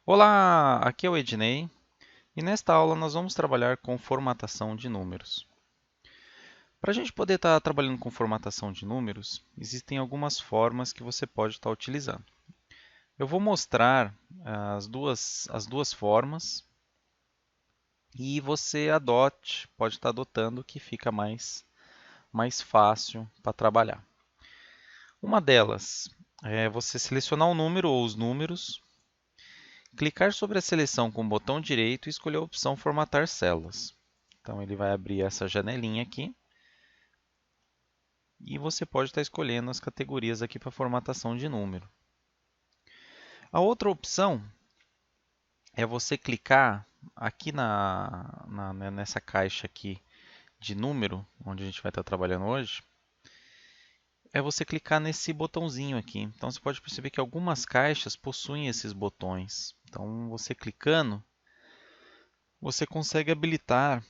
Olá, aqui é o Ednei e nesta aula nós vamos trabalhar com formatação de números. Para a gente poder estar trabalhando com formatação de números, existem algumas formas que você pode estar utilizando. Eu vou mostrar as duas formas e você pode estar adotando o que fica mais fácil para trabalhar. Uma delas é você selecionar um número ou os números, clicar sobre a seleção com o botão direito e escolher a opção Formatar células. Então ele vai abrir essa janelinha aqui e você pode estar escolhendo as categorias aqui para formatação de número. A outra opção é você clicar aqui nessa caixa aqui de número, onde a gente vai estar trabalhando hoje, é você clicar nesse botãozinho aqui. Então você pode perceber que algumas caixas possuem esses botões. Então você clicando, você consegue habilitar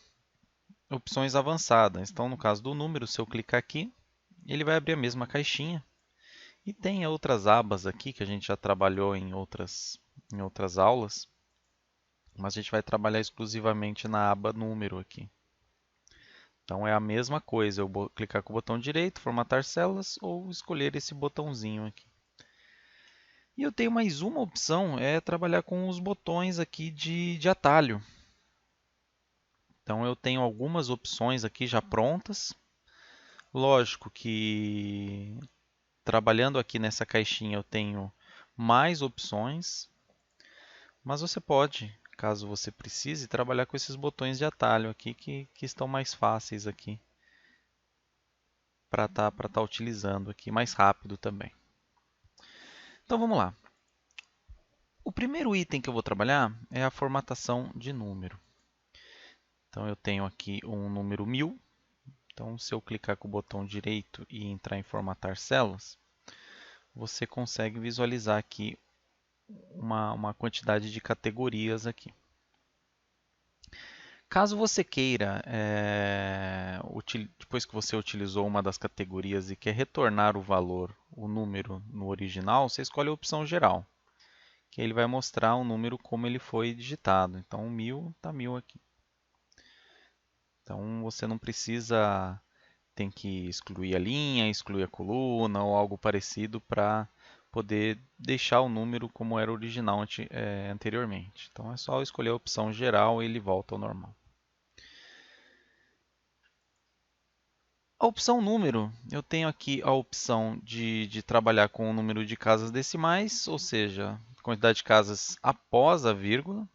opções avançadas. Então no caso do número, se eu clicar aqui, ele vai abrir a mesma caixinha. E tem outras abas aqui que a gente já trabalhou em outras aulas, mas a gente vai trabalhar exclusivamente na aba número aqui. Então é a mesma coisa, eu vou clicar com o botão direito, formatar células, ou escolher esse botãozinho aqui. E eu tenho mais uma opção, é trabalhar com os botões aqui de atalho. Então eu tenho algumas opções aqui já prontas. Lógico que trabalhando aqui nessa caixinha eu tenho mais opções, mas você pode, caso você precise, trabalhar com esses botões de atalho aqui que estão mais fáceis aqui para estar utilizando aqui, mais rápido também. Então vamos lá. O primeiro item que eu vou trabalhar é a formatação de número. Então eu tenho aqui um número 1000. Então se eu clicar com o botão direito e entrar em formatar células, você consegue visualizar aqui uma quantidade de categorias aqui. Caso você queira, depois que você utilizou uma das categorias e quer retornar o valor, o número no original, você escolhe a opção geral, que ele vai mostrar o número como ele foi digitado. Então, 1000 está 1000 aqui. Então, você não precisa, tem que excluir a linha, excluir a coluna ou algo parecido para poder deixar o número como era original anteriormente. Então, é só escolher a opção geral e ele volta ao normal. A opção número, eu tenho aqui a opção de trabalhar com o número de casas decimais, ou seja, quantidade de casas após a vírgula.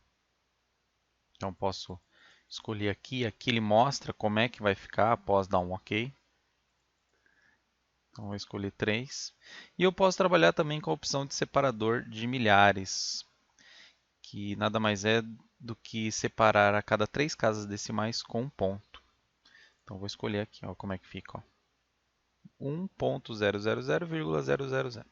Então posso escolher aqui ele mostra como é que vai ficar após dar um OK. Então vou escolher 3. E eu posso trabalhar também com a opção de separador de milhares, que nada mais é do que separar a cada 3 casas decimais com um ponto. Então vou escolher aqui, ó, como é que fica. Ó. 1.000,000.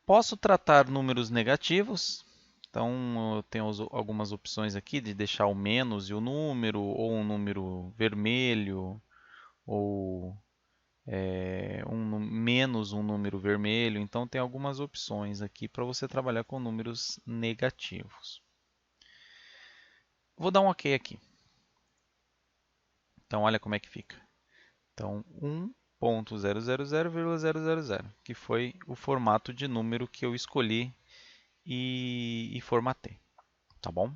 Posso tratar números negativos. Então eu tenho algumas opções aqui de deixar o menos e o número, ou um número vermelho, ou menos um número vermelho. Então tem algumas opções aqui para você trabalhar com números negativos. Vou dar um OK aqui. Então olha como é que fica. Então 1.000,000, que foi o formato de número que eu escolhi e formatei. Tá bom?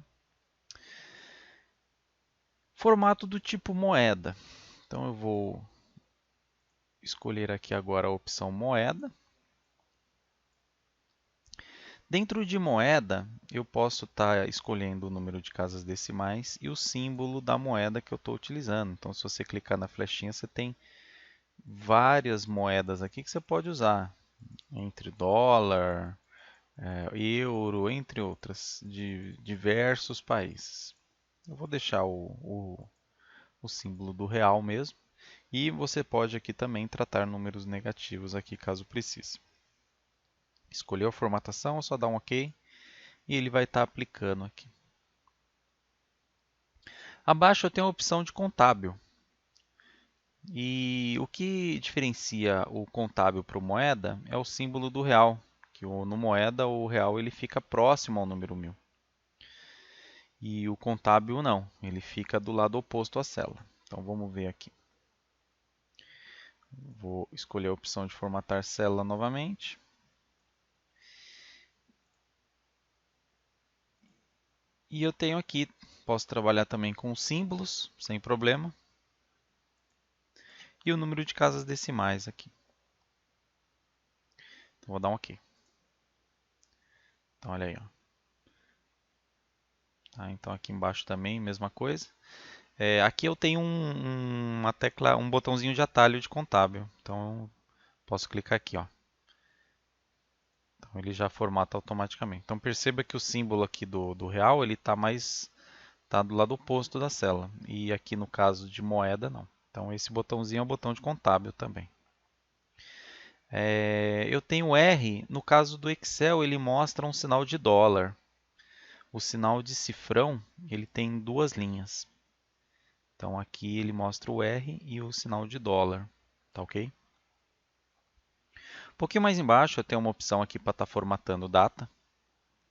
Formato do tipo moeda. Então eu vou escolher aqui agora a opção moeda. Dentro de moeda, eu posso estar escolhendo o número de casas decimais e o símbolo da moeda que eu estou utilizando. Então, se você clicar na flechinha, você tem várias moedas aqui que você pode usar, entre dólar, euro, entre outras, de diversos países. Eu vou deixar o símbolo do real mesmo. E você pode aqui também tratar números negativos aqui caso precise. Escolheu a formatação, só dá um OK e ele vai estar aplicando aqui. Abaixo eu tenho a opção de contábil. E o que diferencia o contábil para o moeda é o símbolo do real, que no moeda o real ele fica próximo ao número 1000. E o contábil não, ele fica do lado oposto à célula. Então vamos ver aqui. Vou escolher a opção de formatar célula novamente. E eu tenho aqui, posso trabalhar também com símbolos, sem problema. E o número de casas decimais aqui. Então, vou dar um OK. Então, olha aí. Ó. Tá, então, aqui embaixo também, mesma coisa. Aqui eu tenho uma tecla, um botãozinho de atalho de contábil. Então, posso clicar aqui. Ó. Então, ele já formata automaticamente. Então, perceba que o símbolo aqui do real, ele está do lado oposto da célula. E aqui no caso de moeda, não. Então, esse botãozinho é o botão de contábil também. Eu tenho R, no caso do Excel, ele mostra um sinal de dólar. O sinal de cifrão, ele tem duas linhas. Então aqui ele mostra o R e o sinal de dólar, tá ok? Um pouquinho mais embaixo eu tenho uma opção aqui para estar formatando data.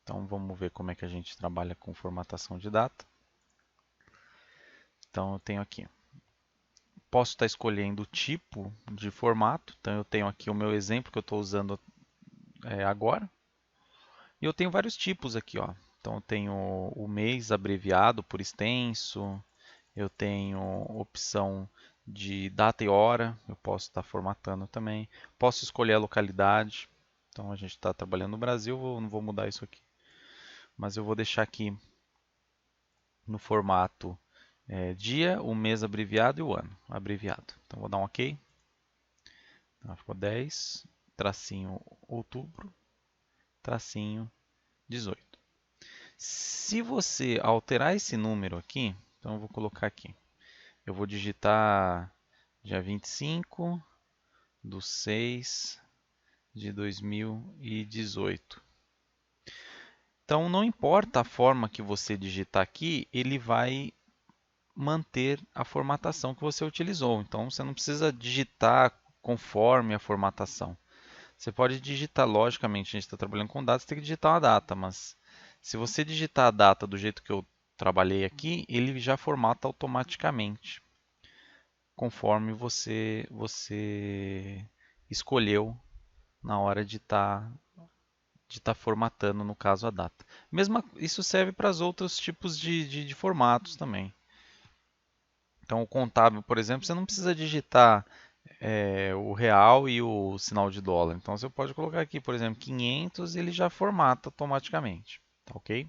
Então vamos ver como é que a gente trabalha com formatação de data. Então eu tenho aqui. Posso estar escolhendo o tipo de formato. Então eu tenho aqui o meu exemplo que eu estou usando agora. E eu tenho vários tipos aqui, ó. Então eu tenho o mês abreviado por extenso, eu tenho opção de data e hora, eu posso estar formatando também. Posso escolher a localidade. Então a gente está trabalhando no Brasil, não vou mudar isso aqui. Mas eu vou deixar aqui no formato dia, o mês abreviado e o ano abreviado. Então vou dar um OK. Então, ficou 10, tracinho outubro, tracinho 18. Se você alterar esse número aqui, então eu vou colocar aqui. Eu vou digitar dia 25/6/2018. Então, não importa a forma que você digitar aqui, ele vai manter a formatação que você utilizou. Então, você não precisa digitar conforme a formatação. Você pode digitar, logicamente, a gente está trabalhando com dados, você tem que digitar uma data, mas se você digitar a data do jeito que eu trabalhei aqui, ele já formata automaticamente, conforme você escolheu na hora de estar formatando, no caso, a data. Isso serve para os outros tipos de formatos também. Então, o contábil, por exemplo, você não precisa digitar o real e o sinal de dólar. Então, você pode colocar aqui, por exemplo, 500 e ele já formata automaticamente. Tá ok?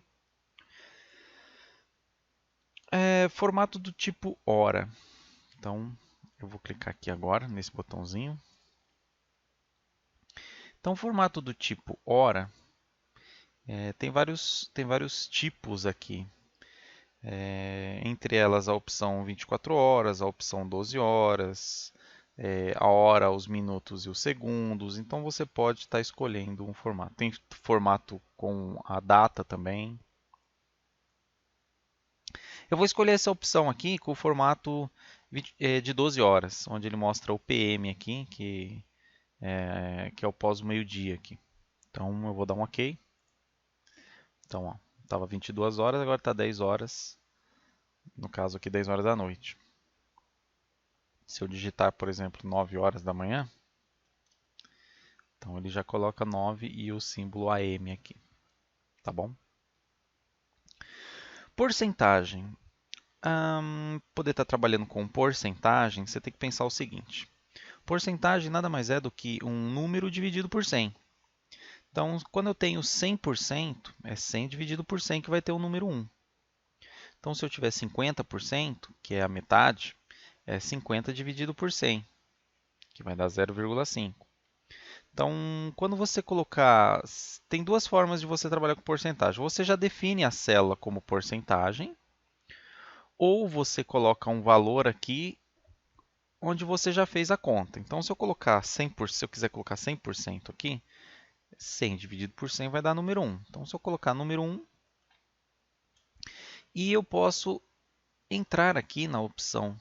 Formato do tipo hora. Então, eu vou clicar aqui agora, nesse botãozinho. Então, o formato do tipo hora, tem vários tipos aqui. Entre elas a opção 24 horas, a opção 12 horas, a hora, os minutos e os segundos. Então você pode estar escolhendo um formato. Tem formato com a data também. Eu vou escolher essa opção aqui com o formato de 12 horas, onde ele mostra o PM aqui, que é o pós-meio-dia aqui. Então eu vou dar um OK. Então, estava 22 horas, agora está 10 horas. No caso aqui, 10 horas da noite. Se eu digitar, por exemplo, 9 horas da manhã, então ele já coloca 9 e o símbolo AM aqui. Tá bom? Porcentagem. Poder estar trabalhando com porcentagem, você tem que pensar o seguinte. Porcentagem nada mais é do que um número dividido por 100. Então, quando eu tenho 100%, é 100 dividido por 100 que vai ter o número 1. Então, se eu tiver 50%, que é a metade, é 50 dividido por 100, que vai dar 0,5. Então, quando você colocar... Tem duas formas de você trabalhar com porcentagem. Você já define a célula como porcentagem, ou você coloca um valor aqui onde você já fez a conta. Então, se eu colocar 100%, se eu quiser colocar 100% aqui, 100 dividido por 100 vai dar número 1. Então, se eu colocar número 1, e eu posso entrar aqui na opção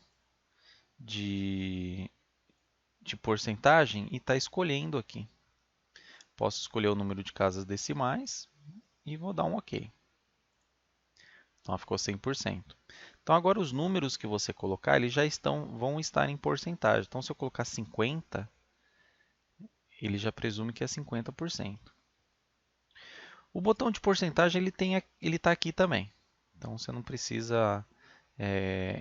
de porcentagem e estar escolhendo aqui. Posso escolher o número de casas decimais e vou dar um OK. Então, ficou 100%. Então, agora os números que você colocar, eles já vão estar em porcentagem. Então, se eu colocar 50, ele já presume que é 50%. O botão de porcentagem ele está aqui também. Então, você não precisa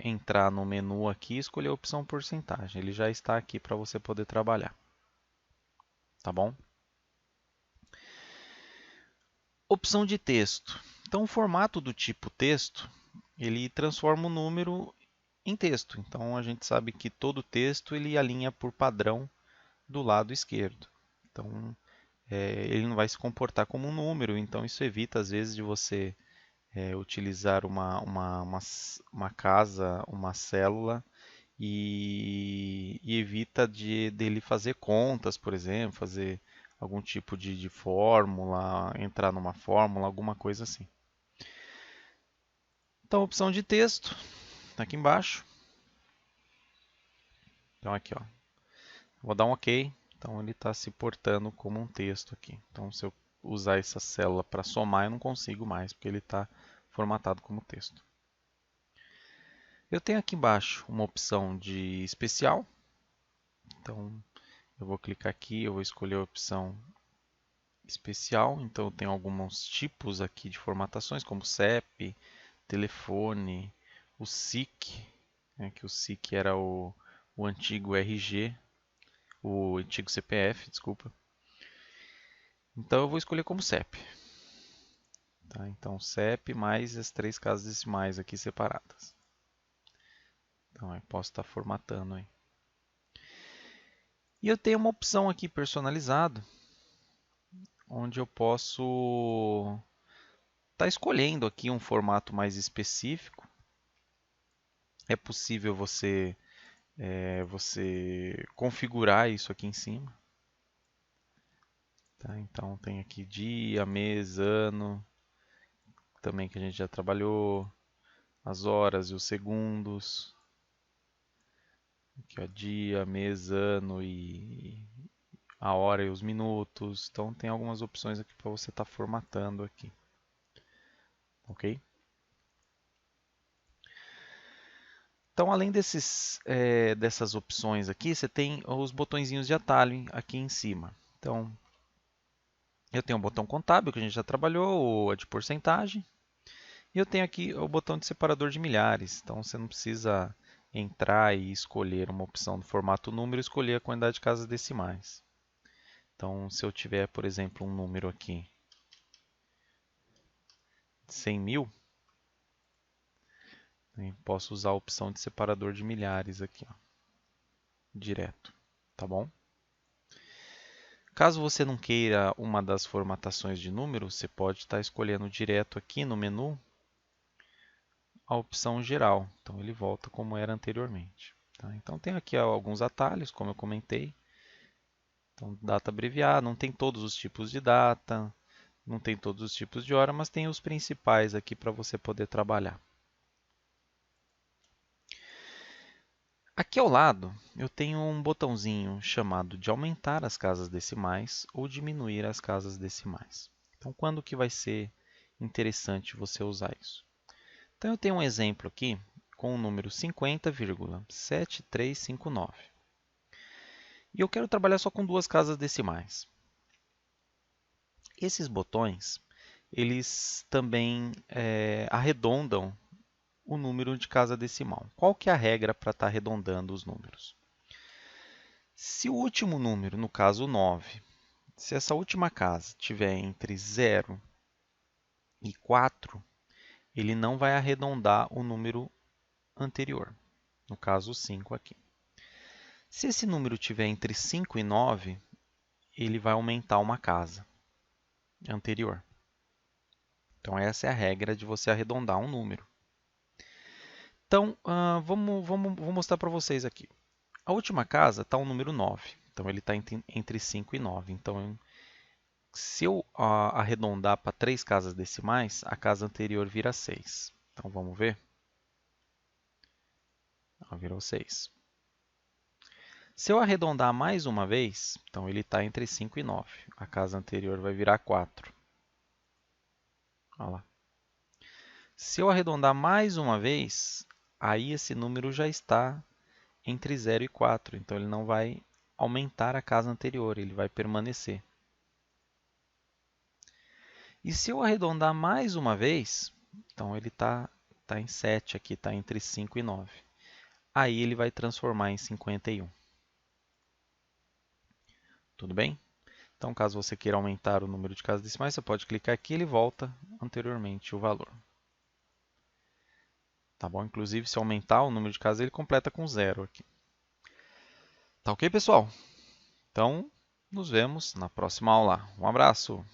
entrar no menu aqui e escolher a opção porcentagem. Ele já está aqui para você poder trabalhar. Tá bom? Opção de texto. Então, o formato do tipo texto, ele transforma o número em texto. Então, a gente sabe que todo texto ele alinha por padrão do lado esquerdo. Então, ele não vai se comportar como um número. Então, isso evita, às vezes, de você utilizar uma casa, uma célula, e evita dele fazer contas, por exemplo, fazer algum tipo de fórmula, entrar numa fórmula, alguma coisa assim. Então, opção de texto, tá aqui embaixo. Então, aqui, ó. Vou dar um OK. Então, ele está se portando como um texto aqui. Então, se eu usar essa célula para somar, eu não consigo mais, porque ele está formatado como texto. Eu tenho aqui embaixo uma opção de especial. Então, eu vou clicar aqui, eu vou escolher a opção especial. Então, eu tenho alguns tipos aqui de formatações, como CEP, telefone, o SIC, que o SIC era o antigo RG, o antigo CPF, desculpa. Então, eu vou escolher como CEP. Tá? Então, CEP mais as 3 casas decimais aqui separadas. Então, eu posso estar formatando aí. E eu tenho uma opção aqui personalizado, onde eu posso estar escolhendo aqui um formato mais específico. É possível você configurar isso aqui em cima. Tá? Então tem aqui dia, mês, ano, também que a gente já trabalhou, as horas e os segundos. Aqui, ó, dia, mês, ano e a hora e os minutos. Então tem algumas opções aqui para você estar formatando aqui. Ok? Então, além dessas opções aqui, você tem os botõezinhos de atalho aqui em cima. Então, eu tenho o botão contábil, que a gente já trabalhou, o de porcentagem. E eu tenho aqui o botão de separador de milhares. Então, você não precisa entrar e escolher uma opção do formato número e escolher a quantidade de casas decimais. Então, se eu tiver, por exemplo, um número aqui de 100.000, posso usar a opção de separador de milhares aqui, ó, direto, tá bom? Caso você não queira uma das formatações de número, você pode estar escolhendo direto aqui no menu a opção geral. Então ele volta como era anteriormente. Tá? Então tem aqui alguns atalhos, como eu comentei. Então, data abreviada, não tem todos os tipos de data, não tem todos os tipos de hora, mas tem os principais aqui para você poder trabalhar. Aqui ao lado eu tenho um botãozinho chamado de aumentar as casas decimais ou diminuir as casas decimais. Então, quando que vai ser interessante você usar isso? Então, eu tenho um exemplo aqui com o número 50,7359. E eu quero trabalhar só com 2 casas decimais. Esses botões, eles também arredondam o número de casa decimal. Qual que é a regra para estar arredondando os números? Se o último número, no caso 9, se essa última casa tiver entre 0 e 4, ele não vai arredondar o número anterior, no caso 5 aqui. Se esse número tiver entre 5 e 9, ele vai aumentar uma casa anterior. Então essa é a regra de você arredondar um número. Então, vou mostrar para vocês aqui. A última casa está o número 9. Então, ele está entre 5 e 9. Então, se eu arredondar para 3 casas decimais, a casa anterior vira 6. Então, vamos ver? Virou 6. Se eu arredondar mais uma vez, então ele está entre 5 e 9. A casa anterior vai virar 4. Olha lá. Se eu arredondar mais uma vez, aí esse número já está entre 0 e 4. Então ele não vai aumentar a casa anterior, ele vai permanecer. E se eu arredondar mais uma vez, então ele está em 7 aqui, está entre 5 e 9. Aí ele vai transformar em 51. Tudo bem? Então, caso você queira aumentar o número de casas decimais, você pode clicar aqui e ele volta anteriormente o valor. Tá bom? Inclusive, se aumentar o número de casas, ele completa com 0 aqui. Tá ok, pessoal? Então, nos vemos na próxima aula. Um abraço!